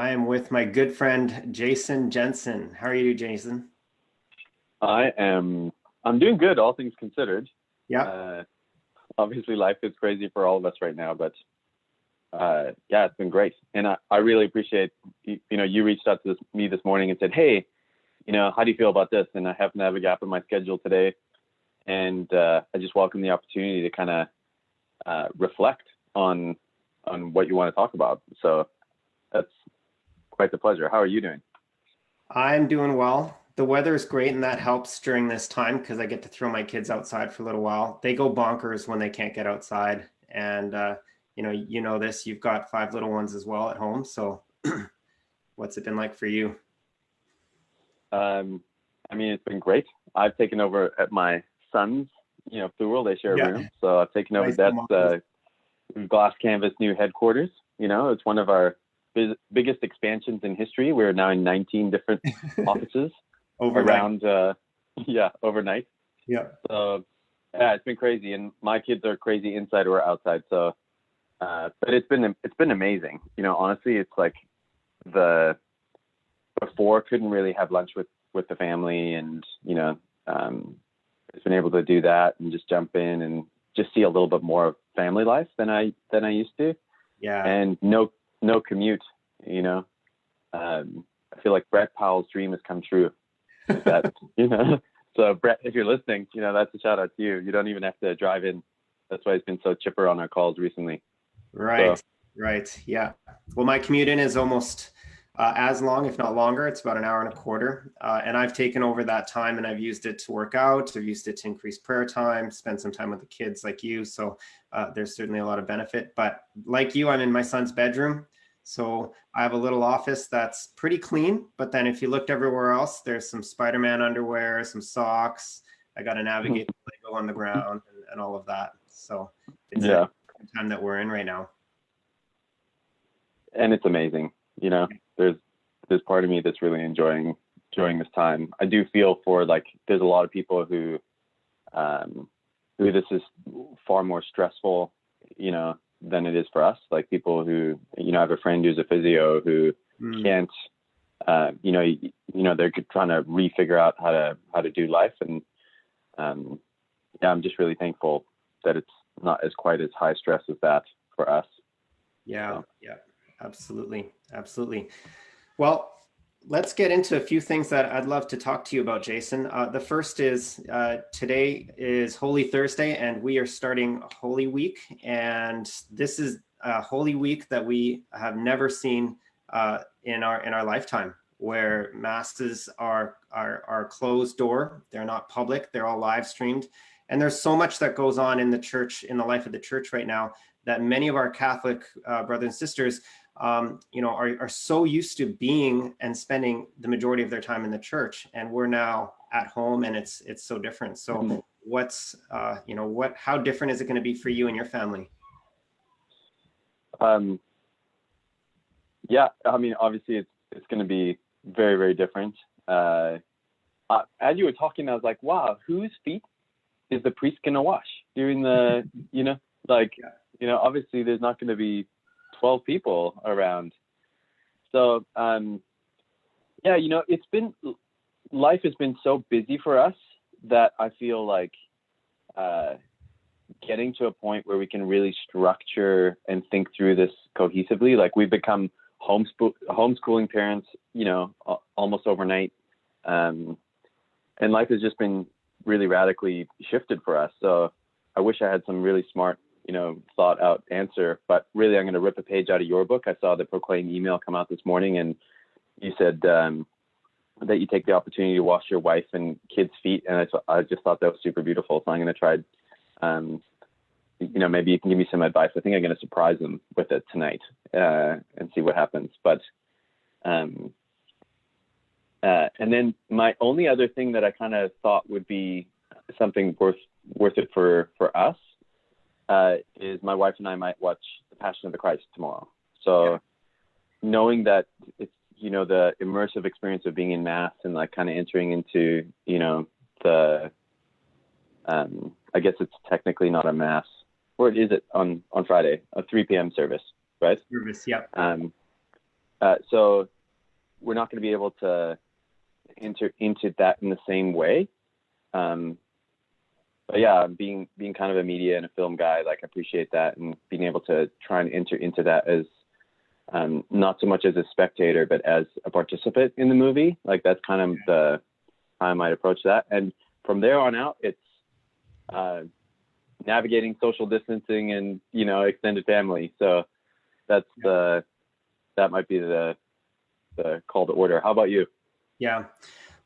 I am with my good friend Jason Jensen. How are you, Jason? I'm doing good, all things considered. Yeah. Uh, Obviously life is crazy for all of us right now, but yeah, it's been great. And I really appreciate, you reached out to me this morning and said, hey, how do you feel about this? And I happen to have a gap in my schedule today. And I just welcome the opportunity to kind of reflect on what you want to talk about. So that's quite the pleasure. How are you doing? I'm doing well. The weather is great, and that helps during this time because I get to throw my kids outside for a little while. They go bonkers when they can't get outside, and you know this. You've got five little ones as well at home. So, what's it been like for you? Um, I mean, it's been great. I've taken over at my son's, plural, they share a Yeah, room. So I've taken over nice that home office. glass canvas new headquarters. It's one of our biggest expansions in history. We're now in 19 different offices Overnight. around, yeah, overnight. Yeah. So yeah, it's been crazy. And my kids are crazy inside or outside. So, but it's been amazing. Honestly, it's like the before couldn't really have lunch with the family, and it's been able to do that and just jump in and just see a little bit more of family life than I used to, Yeah. and no commute. I feel like Brett Powell's dream has come true. That so Brett, if you're listening, that's a shout out to you. You don't even have to drive in. That's why he's been so chipper on our calls recently. So Right. Right. Yeah. Well, my commute in is almost as long, if not longer. It's about an hour and a quarter. And I've taken over that time and I've used it to work out. I've used it to increase prayer time, spend some time with the kids like you. So there's certainly a lot of benefit. But like you, I'm in my son's bedroom. So I have a little office that's pretty clean. But then if you looked everywhere else, there's some Spider-Man underwear, some socks. I got a navigate Lego on the ground and all of that. So it's a yeah, time that we're in right now. and it's amazing. There's part of me that's really enjoying this time. I do feel for, like, there's a lot of people who this is far more stressful, than it is for us. Like people who, I have a friend who's a physio who Mm. can't, they're trying to refigure out how to do life. And yeah, I'm just really thankful that it's not as quite as high stress as that for us. Yeah, So, yeah, absolutely. Absolutely. Well, let's get into a few things that I'd love to talk to you about, Jason. The first is today is Holy Thursday, and we are starting Holy Week. And this is a Holy Week that we have never seen in our lifetime, where masses are closed door. They're not public. They're all live streamed. And there's so much that goes on in the church, in the life of the church right now, that many of our Catholic brothers and sisters are so used to being and spending the majority of their time in the church, and we're now at home, and it's so different. So how different is it going to be for you and your family? um, yeah, I mean, obviously it's going to be very, very different. As you were talking, I was like, wow, whose feet is the priest going to wash during the, like, Yeah. obviously there's not going to be 12 people around. So, yeah, life has been so busy for us that I feel like uh, getting to a point where we can really structure and think through this cohesively. Like, we've become homeschooling parents, almost overnight. And life has just been really radically shifted for us. So I wish I had some really smart, thought out answer, but really I'm going to rip a page out of your book. I saw the Proclaim email come out this morning, and you said that you take the opportunity to wash your wife and kids' feet. And I just thought that was super beautiful. So I'm going to try, maybe you can give me some advice. I think I'm going to surprise them with it tonight and see what happens. But, and then my only other thing that I kind of thought would be something worth it for us is my wife and I might watch The Passion of the Christ tomorrow. So knowing that it's, the immersive experience of being in mass and like kind of entering into, the, I guess it's technically not a mass, or is it on Friday, a 3 p.m. service, right? Service, yeah. So we're not going to be able to enter into that in the same way. But yeah, being kind of a media and a film guy, like I appreciate that, and being able to try and enter into that as not so much as a spectator, but as a participant in the movie. Like that's kind of the how I might approach that. And from there on out, it's navigating social distancing and, you know, extended family. So that might be the call to order. How about you? Yeah.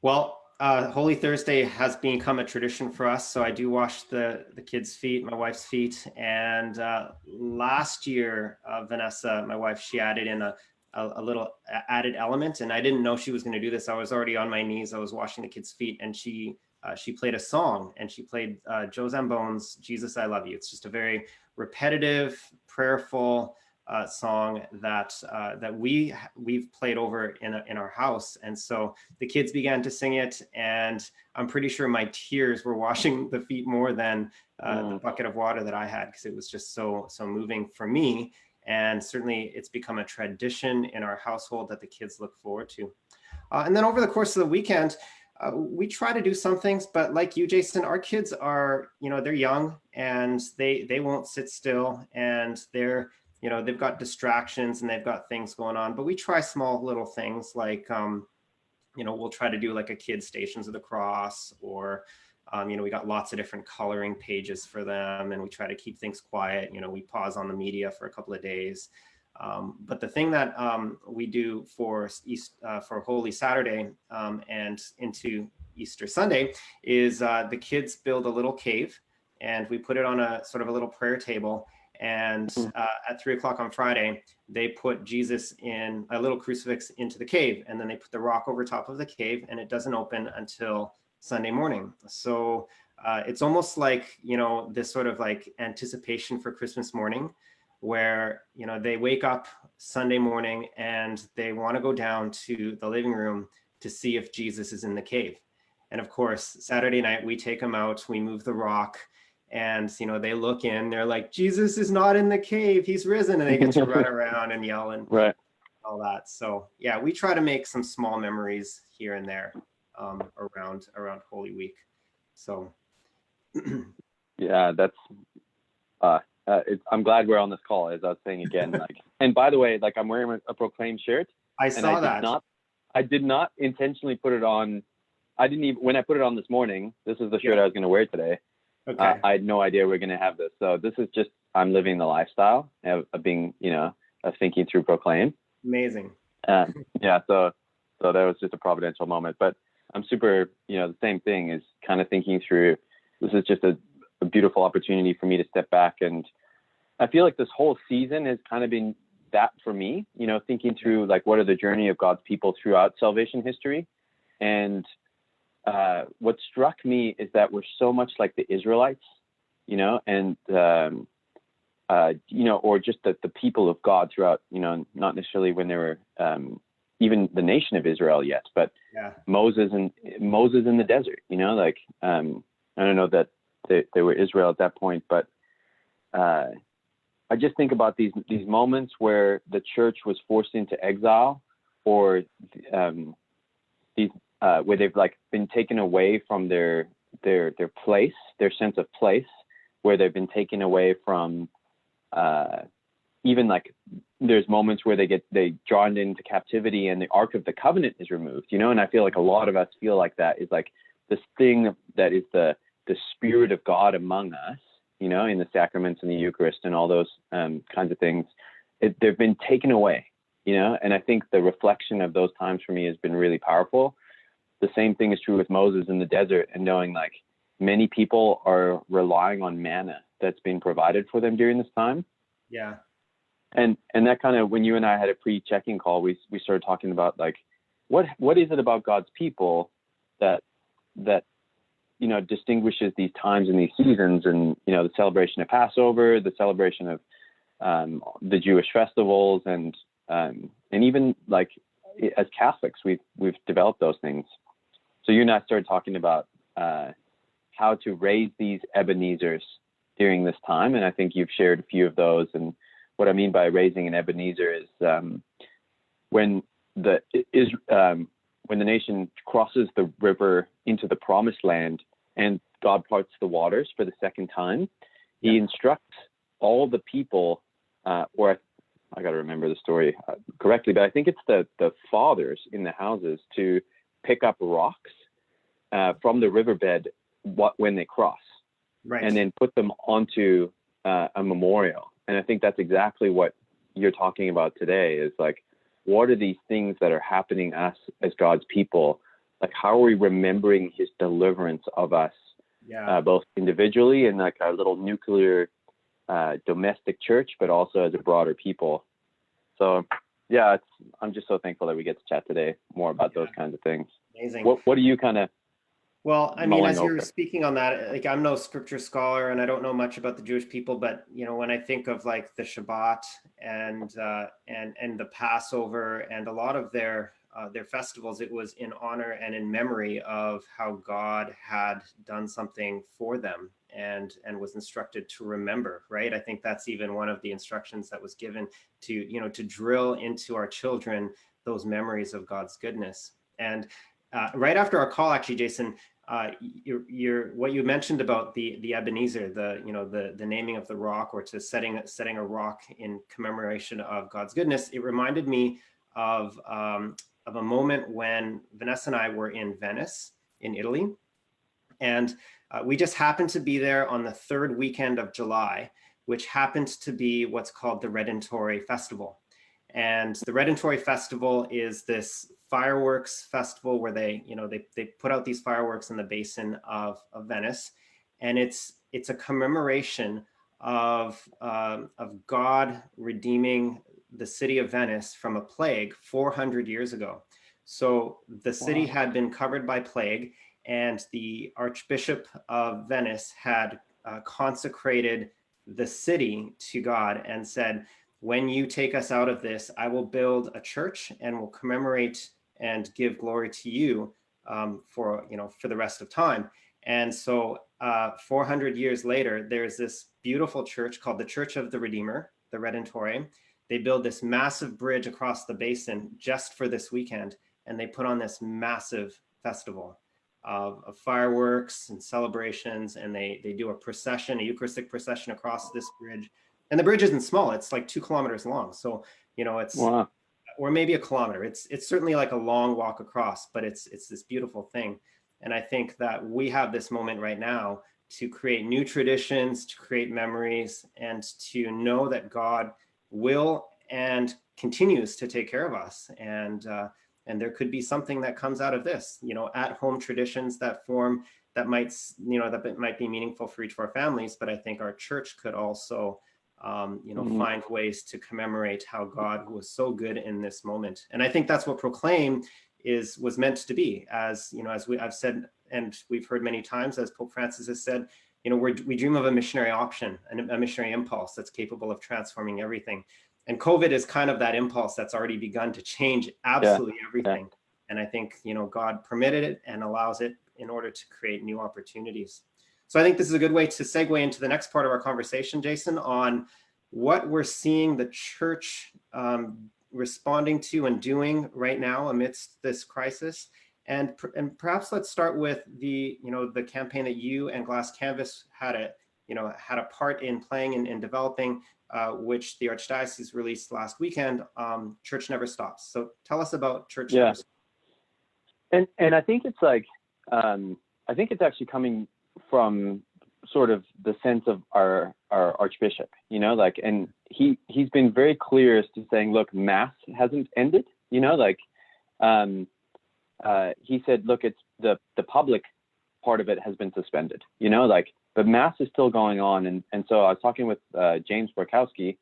Well, Holy Thursday has become a tradition for us. So I do wash the kids' feet, my wife's feet. And last year, Vanessa, my wife, she added in a little added element. And I didn't know she was going to do this. I was already on my knees. I was washing the kids' feet. And she played a song, and she played Joe Zambone's Jesus, I Love You. It's just a very repetitive, prayerful song that we've played over in our house. And so the kids began to sing it, and I'm pretty sure my tears were washing the feet more than the bucket of water that I had, because it was just so moving for me. And certainly it's become a tradition in our household that the kids look forward to. And then over the course of the weekend, we try to do some things, but like you, Jason, our kids are, you know, they're young, and they won't sit still, and they're, you know, they've got distractions and they've got things going on. But we try small little things like, you know, we'll try to do like a kid Stations of the Cross, or, you know, we got lots of different coloring pages for them, and we try to keep things quiet. You know, we pause on the media for a couple of days. But the thing that we do for Holy Saturday and into Easter Sunday is the kids build a little cave, and we put it on a sort of a little prayer table. And at 3:00 on Friday, they put Jesus in a little crucifix into the cave, and then they put the rock over top of the cave, and it doesn't open until Sunday morning. So it's almost like, you know, this sort of like anticipation for Christmas morning, where, you know, they wake up Sunday morning and they want to go down to the living room to see if Jesus is in the cave. And of course, Saturday night, we take them out, we move the rock, and, you know, they look in, they're like, Jesus is not in the cave, he's risen. And they get to run around and yell and all that. So yeah, we try to make some small memories here and there around Holy Week. So yeah, that's I'm glad we're on this call, as I was saying again. Like, and by the way, like I'm wearing a Proclaim shirt. I saw that. I did not intentionally put it on. I didn't even, when I put it on this morning, this is the shirt I was going to wear today. Okay. I had no idea we are going to have this. So this is just, I'm living the lifestyle of being, you know, of thinking through Proclaim. Amazing. Yeah. So that was just a providential moment, but I'm super, you know, the same thing is kind of thinking through, this is just a beautiful opportunity for me to step back. And I feel like this whole season has kind of been that for me, you know, thinking through like, what are the journey of God's people throughout salvation history. And what struck me is that we're so much like the Israelites, you know, and, you know, or just the people of God throughout, you know, not necessarily when they were even the nation of Israel yet, but Moses in the desert, you know, like, I don't know that they were Israel at that point, but I just think about these moments where the church was forced into exile, or these where they've like been taken away from their place, their sense of place, where they've been taken away from even like there's moments where they drawn into captivity and the Ark of the Covenant is removed, you know. And I feel like a lot of us feel like that is like this thing that is the Spirit of God among us, you know, in the sacraments and the Eucharist and all those kinds of things. They've been taken away, you know. And I think the reflection of those times for me has been really powerful. The same thing is true with Moses in the desert, and knowing like many people are relying on manna that's been provided for them during this time. Yeah. And that kind of, when you and I had a pre-check-in call, we started talking about like, what is it about God's people that, you know, distinguishes these times and these seasons, and, you know, the celebration of Passover, the celebration of the Jewish festivals, and even like as Catholics, we've developed those things. So you and I started talking about how to raise these Ebenezers during this time, and I think you've shared a few of those. And what I mean by raising an Ebenezer is when when the nation crosses the river into the promised land and God parts the waters for the second time, he instructs all the people, or I got to remember the story correctly, but I think it's the fathers in the houses to pick up rocks from the riverbed when they cross, and then put them onto a memorial. And I think that's exactly what you're talking about today, is like, what are these things that are happening us as God's people? Like, how are we remembering his deliverance of us, both individually and like our little nuclear domestic church, but also as a broader people. So yeah, I'm just so thankful that we get to chat today more about those kinds of things. Amazing. What do you kind of Well, I mean, as you're speaking on that, like, I'm no scripture scholar and I don't know much about the Jewish people, but when I think of like the Shabbat and the Passover and a lot of their festivals, it was in honor and in memory of how God had done something for them and was instructed to remember, right? I think that's even one of the instructions that was given to drill into our children those memories of God's goodness. And right after our call, actually, Jason, what you mentioned about the Ebenezer, the naming of the rock, or to setting a rock in commemoration of God's goodness, it reminded me of a moment when Vanessa and I were in Venice in Italy, and we just happened to be there on the third weekend of July, which happened to be what's called the Red and Torre Festival. And the Red and Torre Festival is this fireworks festival where they put out these fireworks in the basin of Venice, and it's a commemoration of God redeeming the city of Venice from a plague 400 years ago. So the city had been covered by plague, and the Archbishop of Venice had consecrated the city to God and said, when you take us out of this, I will build a church and will commemorate and give glory to you for the rest of time. And so 400 years later, there's this beautiful church called the Church of the Redeemer, the Red and Torre. They build this massive bridge across the basin just for this weekend, and they put on this massive festival of fireworks and celebrations, and they do a Eucharistic procession across this bridge. And the bridge isn't small; it's like 2 kilometers long. So it's or maybe a kilometer. It's certainly like a long walk across, but it's this beautiful thing. And I think that we have this moment right now to create new traditions, to create memories, and to know that God will and continues to take care of us. And there could be something that comes out of this, at-home traditions that might be meaningful for each of our families. But I think our church could also find ways to commemorate how God was so good in this moment. And I think that's what Proclaim was meant to be. As I've said, and we've heard many times, as Pope Francis has said, we dream of a missionary option, and a missionary impulse that's capable of transforming everything. And COVID is kind of that impulse that's already begun to change absolutely everything. And I think, God permitted it and allows it in order to create new opportunities. So I think this is a good way to segue into the next part of our conversation, Jason, on what we're seeing the church responding to and doing right now amidst this crisis. And perhaps let's start with the campaign that you and Glass Canvas had a part in playing and developing, which the Archdiocese released last weekend. Church Never Stops. So tell us about Church Never Stops. And I think it's like I think it's actually coming from sort of the sense of our Archbishop, and he's been very clear as to saying, look, Mass hasn't ended, he said, look, it's the public part of it has been suspended, but Mass is still going on. And so I was talking with James Borkowski,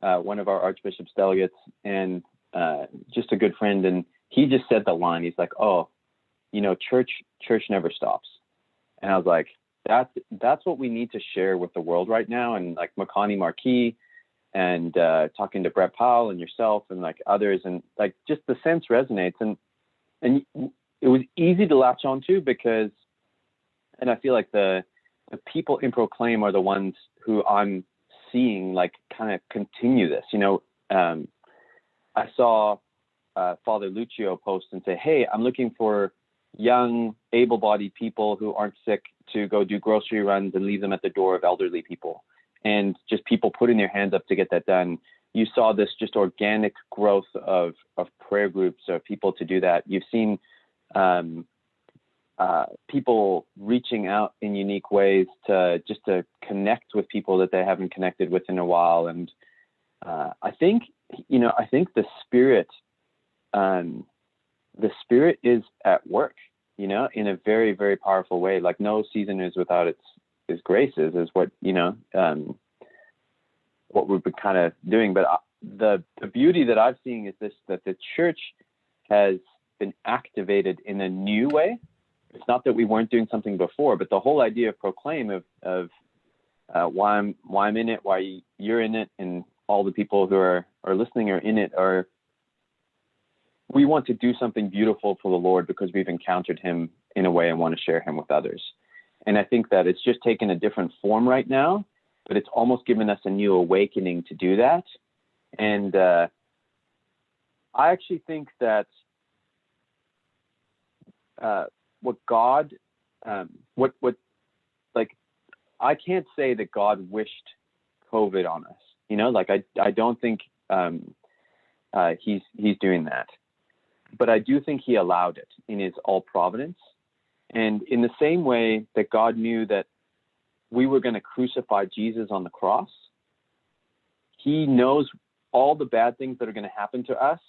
one of our Archbishop's delegates, and just a good friend, and he just said the line, he's like, oh, church never stops. And I was like, that's what we need to share with the world right now. And like Makani Marquis and talking to Brett Powell and yourself and like others, and like just the sense resonates. And it was easy to latch onto because, and I feel like the people in Proclaim are the ones who I'm seeing like kind of continue this. I saw Father Lucio post and say, hey, I'm looking for young, able-bodied people who aren't sick to go do grocery runs and leave them at the door of elderly people. And just people putting their hands up to get that done. You saw this just organic growth of prayer groups or people to do that. You've seen people reaching out in unique ways to connect with people that they haven't connected with in a while. And I think the Spirit is at work, in a very, very powerful way. Like no season is without its graces, is what, what we've been kind of doing. But the beauty that I've seen is this, that the church has been activated in a new way. It's not that we weren't doing something before, but the whole idea of Proclaim, of why I'm in it, why you're in it, and all the people who are listening are in it, we want to do something beautiful for the Lord because we've encountered him in a way and want to share him with others. And I think that it's just taken a different form right now, but it's almost given us a new awakening to do that. And I actually think that I can't say that God wished COVID on us, I don't think he's doing that, but I do think he allowed it in his all providence. And in the same way that God knew that we were going to crucify Jesus on the cross, he knows all the bad things that are going to happen to us.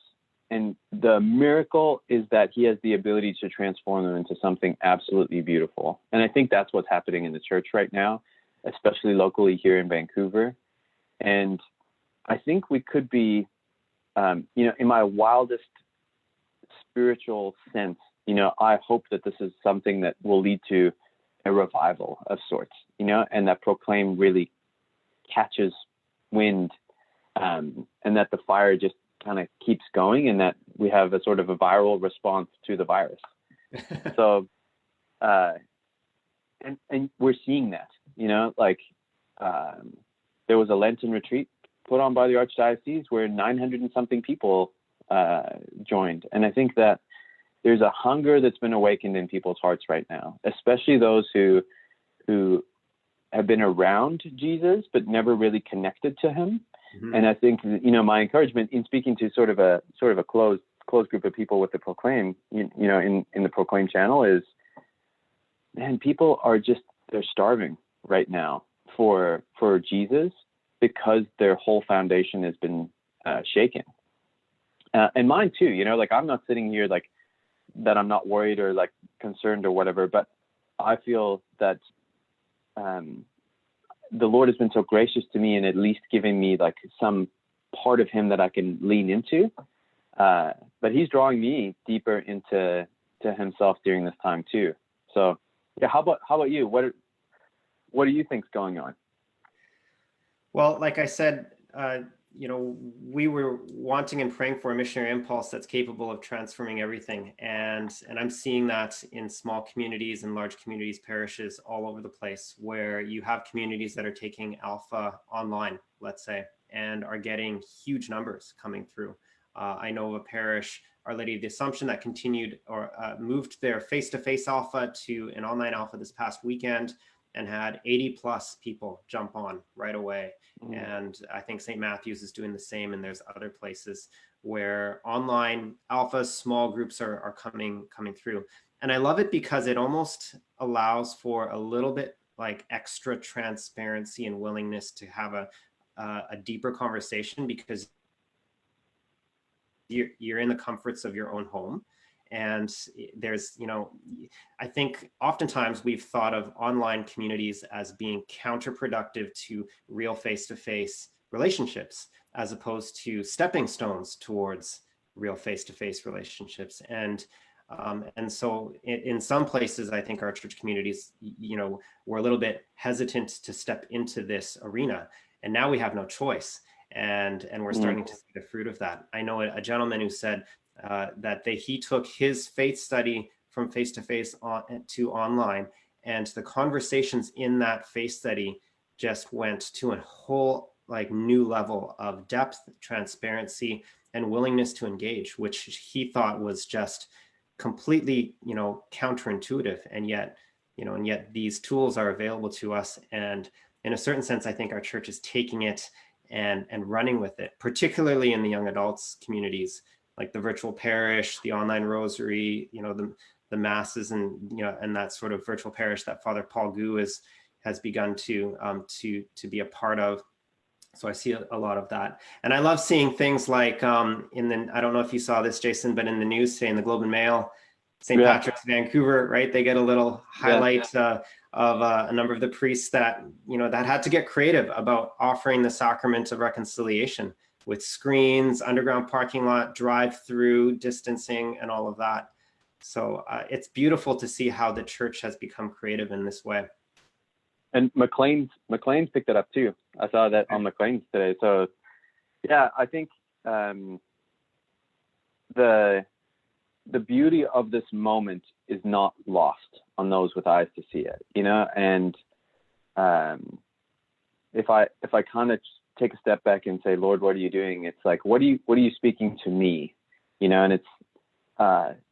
And the miracle is that he has the ability to transform them into something absolutely beautiful. And I think that's what's happening in the church right now, especially locally here in Vancouver. And I think we could be, in my wildest spiritual sense, I hope that this is something that will lead to a revival of sorts, and that Proclaim really catches wind, and that the fire just kind of keeps going, and that we have a sort of a viral response to the virus. So, and we're seeing that, there was a Lenten retreat put on by the Archdiocese where 900 and something people joined. And I think that there's a hunger that's been awakened in people's hearts right now, especially those who have been around Jesus but never really connected to him. Mm-hmm. And I think, my encouragement in speaking to sort of a closed group of people with the Proclaim, in the Proclaim channel is, man, people are they're starving right now for Jesus because their whole foundation has been shaken. And mine too, I'm not sitting here that I'm not worried or concerned or whatever, but I feel that the Lord has been so gracious to me and at least giving me some part of him that I can lean into. But he's drawing me deeper into himself during this time too. So yeah, how about you? What do you think's going on? Well, like I said, we were wanting and praying for a missionary impulse that's capable of transforming everything. And I'm seeing that in small communities and large communities, parishes all over the place, where you have communities that are taking Alpha online, let's say, and are getting huge numbers coming through. I know of a parish, Our Lady of the Assumption, that continued or moved their face-to-face Alpha to an online Alpha this past weekend, and had 80 plus people jump on right away. And I think St. Matthew's is doing the same, and there's other places where online alphas, small groups are coming through. And I love it because it almost allows for a little bit extra transparency and willingness to have a deeper conversation, because you're in the comforts of your own home. And there's, I think oftentimes we've thought of online communities as being counterproductive to real face-to-face relationships, as opposed to stepping stones towards real face-to-face relationships. And so in some places, I think our church communities, were a little bit hesitant to step into this arena. And now we have no choice. And we're starting to see the fruit of that. I know a gentleman who said, that he took his faith study from face-to-face to online, and the conversations in that faith study just went to a whole like new level of depth, transparency, and willingness to engage, which he thought was just completely, counterintuitive. And yet these tools are available to us. And in a certain sense, I think our church is taking it and running with it, particularly in the young adults communities, like the virtual parish, the online rosary, the masses, and that sort of virtual parish that Father Paul Gu has begun to be a part of. So I see a lot of that. And I love seeing things like I don't know if you saw this, Jason, but in the news today, in the Globe and Mail, St. Patrick's Vancouver, right? They get a little highlight of a number of the priests that had to get creative about offering the sacrament of reconciliation with screens, underground parking lot, drive-through, distancing, and all of that. So it's beautiful to see how the church has become creative in this way. And McLean's picked it up too. I saw that on McLean's today. So yeah, I think the beauty of this moment is not lost on those with eyes to see it, and if I kind of take a step back and say, Lord, what are you doing? It's like, what are you speaking to me? And it's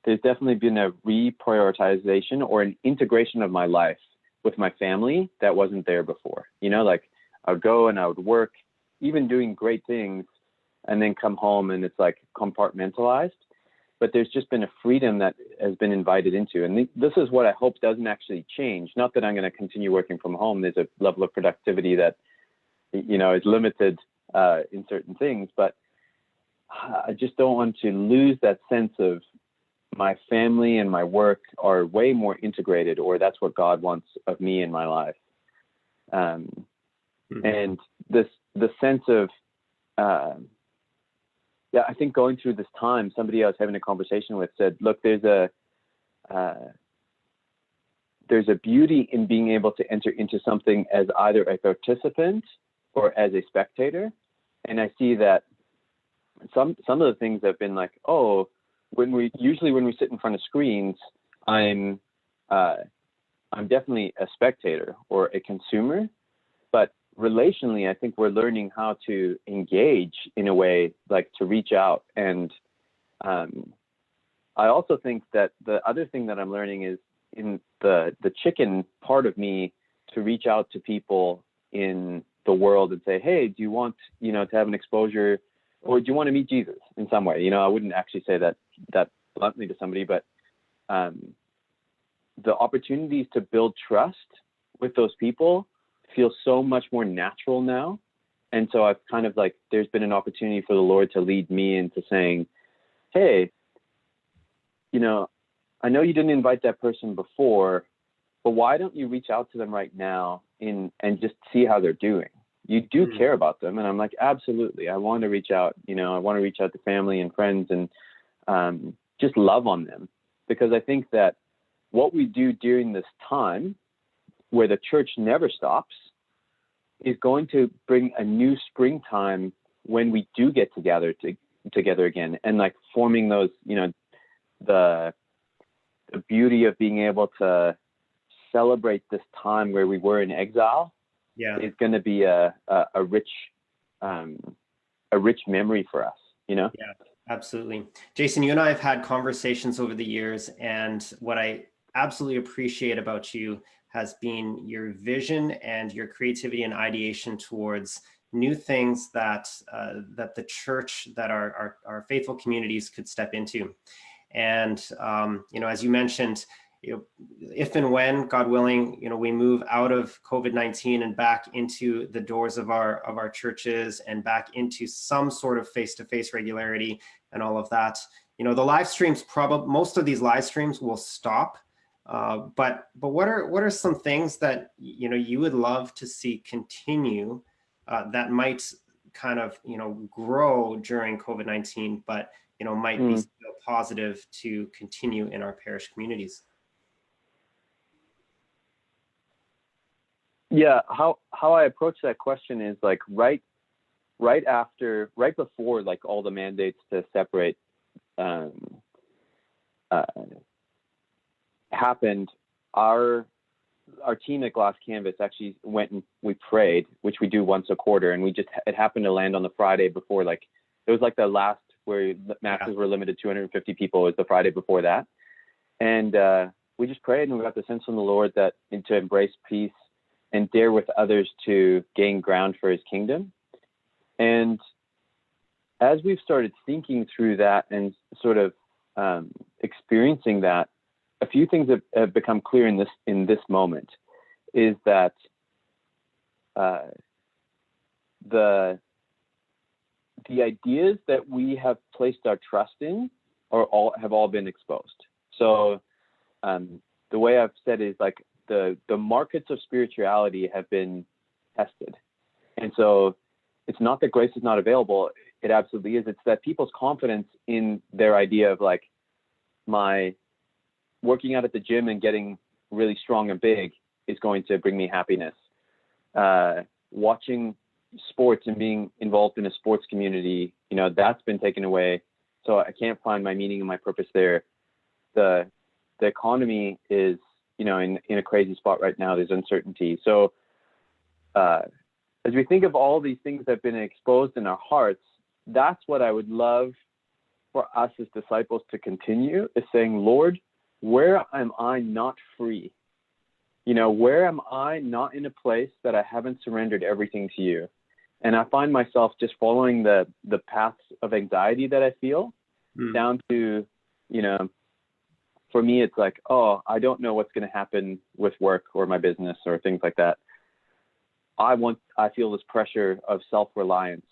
there's definitely been a reprioritization or an integration of my life with my family that wasn't there before. Like I would go and I would work, even doing great things, and then come home and it's like compartmentalized. But there's just been a freedom that has been invited into. And this is what I hope doesn't actually change. Not that I'm going to continue working from home. There's a level of productivity that, is limited in certain things. But I just don't want to lose that sense of my family and my work are way more integrated, or that's what God wants of me in my life. And the sense of, I think going through this time, somebody I was having a conversation with said, look, there's a beauty in being able to enter into something as either a participant or as a spectator. And I see that some of the things have been like, when we sit in front of screens, I'm definitely a spectator or a consumer, but relationally, I think we're learning how to engage in a way, like to reach out. And I also think that the other thing that I'm learning is in the chicken part of me to reach out to people in the world and say, hey, do you want, to have an exposure, or do you want to meet Jesus in some way? I wouldn't actually say that bluntly to somebody, but the opportunities to build trust with those people feel so much more natural now. And so I've kind of like, there's been an opportunity for the Lord to lead me into saying, hey, I know you didn't invite that person before, but why don't you reach out to them right now and just see how they're doing? You do care about them. And I'm like, absolutely. I want to reach out, I want to reach out to family and friends and just love on them. Because I think that what we do during this time where the church never stops is going to bring a new springtime when we do get together again, and like forming those, the beauty of being able to celebrate this time where we were in exile is going to be a rich memory for us, Yeah, absolutely. Jason, you and I have had conversations over the years, and what I absolutely appreciate about you has been your vision and your creativity and ideation towards new things that that the church, that our faithful communities could step into. And as you mentioned, if and when, God willing, we move out of COVID-19 and back into the doors of our churches and back into some sort of face-to-face regularity and all of that, the live streams, most of these live streams will stop. But what are some things that you would love to see continue that might kind of grow during COVID-19, but might be still positive to continue in our parish communities? Yeah, how I approach that question is like right before like all the mandates to separate happened, our team at Glass Canvas actually went and we prayed, which we do once a quarter, and it happened to land on the Friday before, like it was like the last where the masses were limited to 250 people. It was the Friday before that, and we just prayed, and we got the sense from the Lord that to embrace peace and dare with others to gain ground for His kingdom. And as we've started thinking through that and sort of experiencing that, a few things have become clear in this moment. Is that the ideas that we have placed our trust in have all been exposed. So the way I've said is like the markets of spirituality have been tested, and so it's not that grace is not available. It absolutely is. It's that people's confidence in their idea of like my working out at the gym and getting really strong and big is going to bring me happiness. Watching sports and being involved in a sports community, that's been taken away. So I can't find my meaning and my purpose there. The economy is, in a crazy spot right now. There's uncertainty. So as we think of all these things that have been exposed in our hearts, that's what I would love for us as disciples to continue, is saying, Lord, where am I not free? Where am I not in a place that I haven't surrendered everything to you? And I find myself just following the paths of anxiety that I feel down to, for me, it's like, oh, I don't know what's going to happen with work or my business or things like that. I feel this pressure of self-reliance,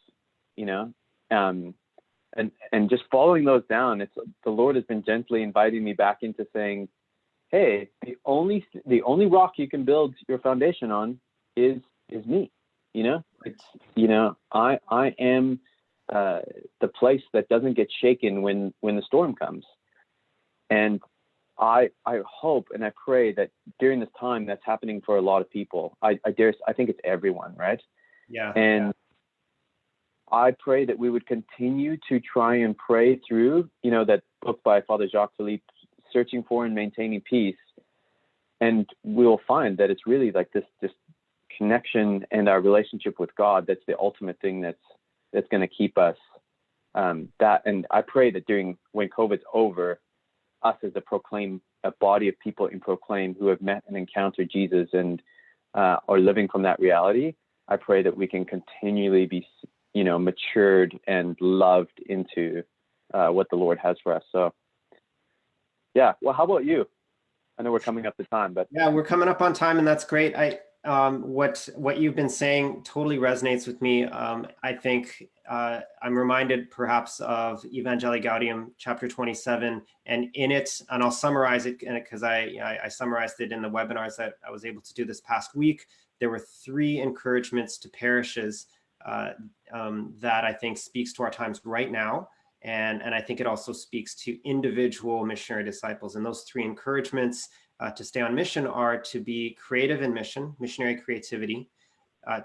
and just following those down, the Lord has been gently inviting me back into saying, hey, the only rock you can build your foundation on is me. I am the place that doesn't get shaken when the storm comes. And I hope and I pray that during this time that's happening for a lot of people. I think it's everyone, right? Yeah. And I pray that we would continue to try and pray through, that book by Father Jacques Philippe, Searching for and Maintaining Peace. And we'll find that it's really like this connection and our relationship with God that's the ultimate thing that's going to keep us that. And I pray that when COVID's over, us as a body of people in Proclaim who have met and encountered Jesus and are living from that reality, I pray that we can continually be matured and loved into what the Lord has for us. So yeah, well, how about you? I know we're coming up to time, but yeah, we're coming up on time, and that's great. What you've been saying totally resonates with me. I think I'm reminded perhaps of Evangelii Gaudium, chapter 27, and in it, and I'll summarize it because I summarized it in the webinars that I was able to do this past week. There were 3 encouragements to parishes that I think speaks to our times right now. And I think it also speaks to individual missionary disciples. And those 3 encouragements to stay on mission are to be creative in mission, missionary creativity,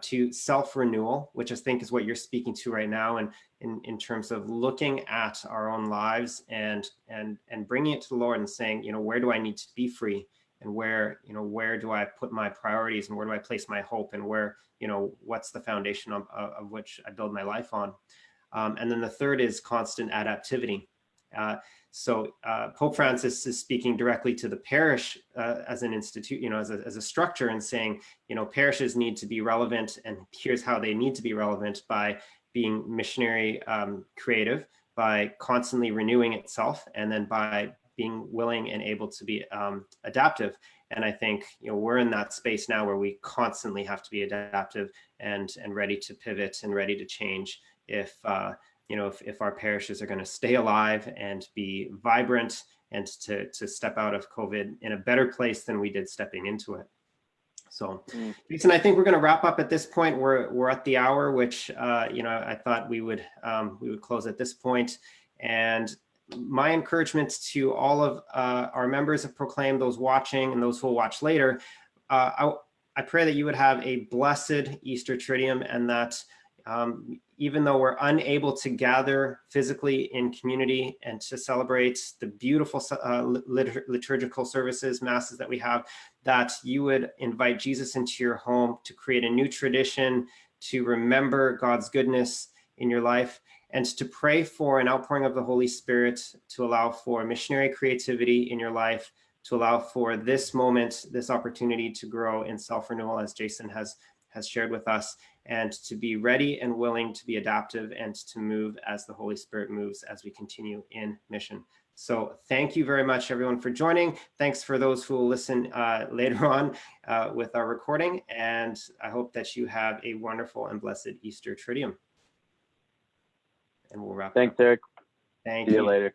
to self-renewal, which I think is what you're speaking to right now, and in terms of looking at our own lives and bringing it to the Lord and saying, where do I need to be free? And where do I put my priorities, and where do I place my hope, and where, what's the foundation of which I build my life on? And then the third is constant adaptivity. So Pope Francis is speaking directly to the parish as an institute, as a structure, and saying, parishes need to be relevant, and here's how they need to be relevant: by being missionary creative, by constantly renewing itself, and then by being willing and able to be adaptive. And I think we're in that space now where we constantly have to be adaptive and ready to pivot and ready to change if our parishes are going to stay alive and be vibrant, and to step out of COVID in a better place than we did stepping into it. So, Jason, I think we're going to wrap up at this point. We're at the hour, which I thought we would close at this point. And my encouragement to all of our members of Proclaim, those watching and those who will watch later, I pray that you would have a blessed Easter Triduum, and that Even though we're unable to gather physically in community and to celebrate the beautiful liturgical services, masses that we have, that you would invite Jesus into your home to create a new tradition, to remember God's goodness in your life, and to pray for an outpouring of the Holy Spirit to allow for missionary creativity in your life, to allow for this moment, this opportunity to grow in self-renewal, as Jason has shared with us, and to be ready and willing to be adaptive and to move as the Holy Spirit moves as we continue in mission. So thank you very much, everyone, for joining. Thanks for those who will listen later on with our recording. And I hope that you have a wonderful and blessed Easter Triduum. And we'll wrap Thanks, up. Eric. Thank See you. you later.